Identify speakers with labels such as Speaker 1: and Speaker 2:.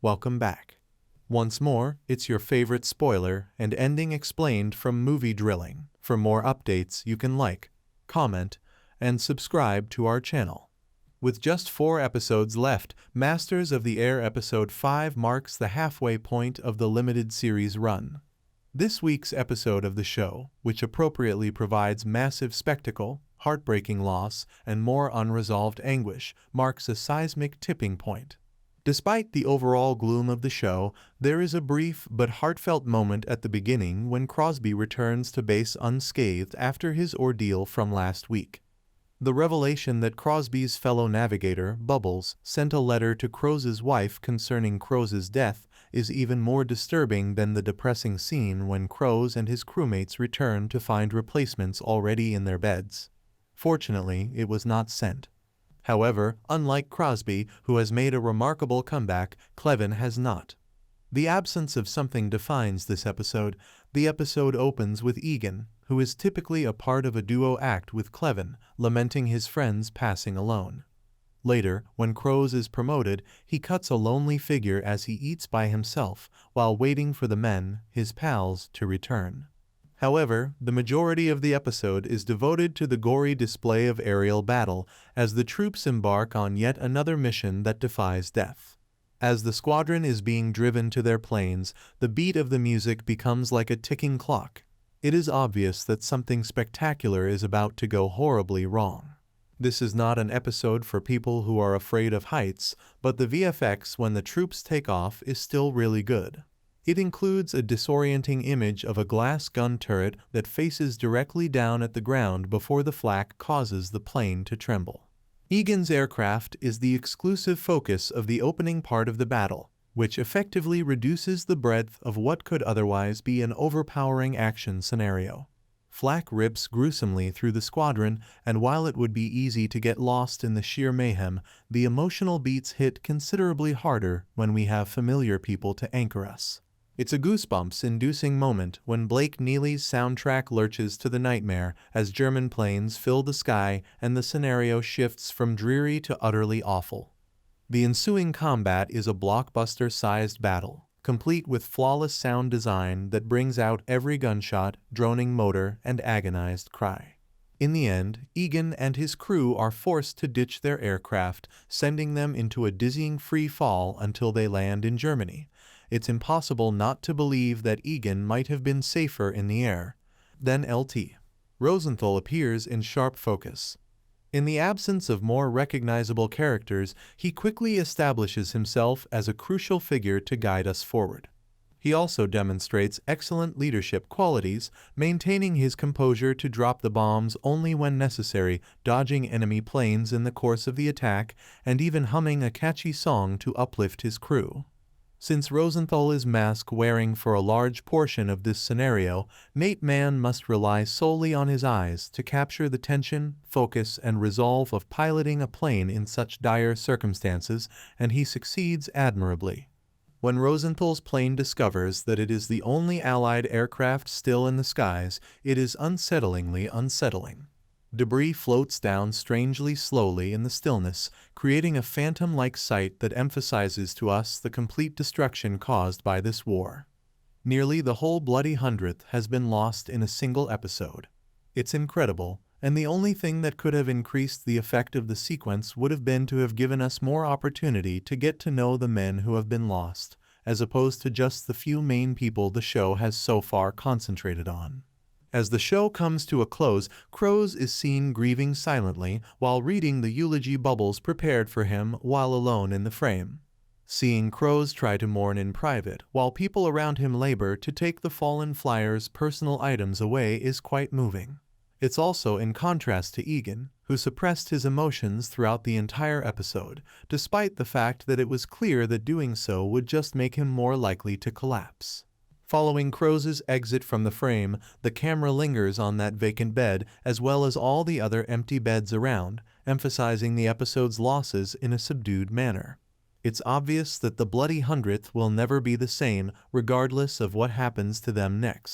Speaker 1: welcome back. Once more, it's your favorite spoiler and ending explained from Movie Drilling. For more updates, you can like, comment, and subscribe to our channel. With just 4 episodes left, Masters of the Air Episode 5 marks the halfway point of the limited series run. This week's episode of the show, which appropriately provides massive spectacle, heartbreaking loss, and more unresolved anguish, marks a seismic tipping point. Despite the overall gloom of the show, there is a brief but heartfelt moment at the beginning when Crosby returns to base unscathed after his ordeal from last week. The revelation that Crosby's fellow navigator, Bubbles, sent a letter to Crow's wife concerning Crow's death is even more disturbing than the depressing scene when Crow and his crewmates return to find replacements already in their beds. Fortunately, it was not sent. However, unlike Crosby, who has made a remarkable comeback, Clevin has not. The absence of something defines this episode. The episode opens with Egan, who is typically a part of a duo act with Clevin, lamenting his friends passing alone. Later, when Crow is promoted, he cuts a lonely figure as he eats by himself, while waiting for the men, his pals, to return. However, the majority of the episode is devoted to the gory display of aerial battle as the troops embark on yet another mission that defies death. As the squadron is being driven to their planes, the beat of the music becomes like a ticking clock. It is obvious that something spectacular is about to go horribly wrong. This is not an episode for people who are afraid of heights, but the VFX when the troops take off is still really good. It includes a disorienting image of a glass gun turret that faces directly down at the ground before the flak causes the plane to tremble. Egan's aircraft is the exclusive focus of the opening part of the battle, which effectively reduces the breadth of what could otherwise be an overpowering action scenario. Flak rips gruesomely through the squadron, and while it would be easy to get lost in the sheer mayhem, the emotional beats hit considerably harder when we have familiar people to anchor us. It's a goosebumps-inducing moment when Blake Neely's soundtrack lurches to the nightmare as German planes fill the sky and the scenario shifts from dreary to utterly awful. The ensuing combat is a blockbuster-sized battle, complete with flawless sound design that brings out every gunshot, droning motor, and agonized cry. In the end, Egan and his crew are forced to ditch their aircraft, sending them into a dizzying free fall until they land in Germany. It's impossible not to believe that Egan might have been safer in the air. Then Lt. Rosenthal appears in sharp focus. In the absence of more recognizable characters, he quickly establishes himself as a crucial figure to guide us forward. He also demonstrates excellent leadership qualities, maintaining his composure to drop the bombs only when necessary, dodging enemy planes in the course of the attack, and even humming a catchy song to uplift his crew. Since Rosenthal is mask-wearing for a large portion of this scenario, Nate Mann must rely solely on his eyes to capture the tension, focus, and resolve of piloting a plane in such dire circumstances, and he succeeds admirably. When Rosenthal's plane discovers that it is the only Allied aircraft still in the skies, it is unsettlingly unsettling. Debris floats down strangely slowly in the stillness, creating a phantom-like sight that emphasizes to us the complete destruction caused by this war. Nearly the whole bloody 100th has been lost in a single episode. It's incredible, and the only thing that could have increased the effect of the sequence would have been to have given us more opportunity to get to know the men who have been lost, as opposed to just the few main people the show has so far concentrated on. As the show comes to a close, Crow is seen grieving silently while reading the eulogy Bubbles prepared for him while alone in the frame. Seeing Crow try to mourn in private while people around him labor to take the fallen flyer's personal items away is quite moving. It's also in contrast to Egan, who suppressed his emotions throughout the entire episode, despite the fact that it was clear that doing so would just make him more likely to collapse. Following Crow's exit from the frame, the camera lingers on that vacant bed as well as all the other empty beds around, emphasizing the episode's losses in a subdued manner. It's obvious that the bloody 100th will never be the same, regardless of what happens to them next.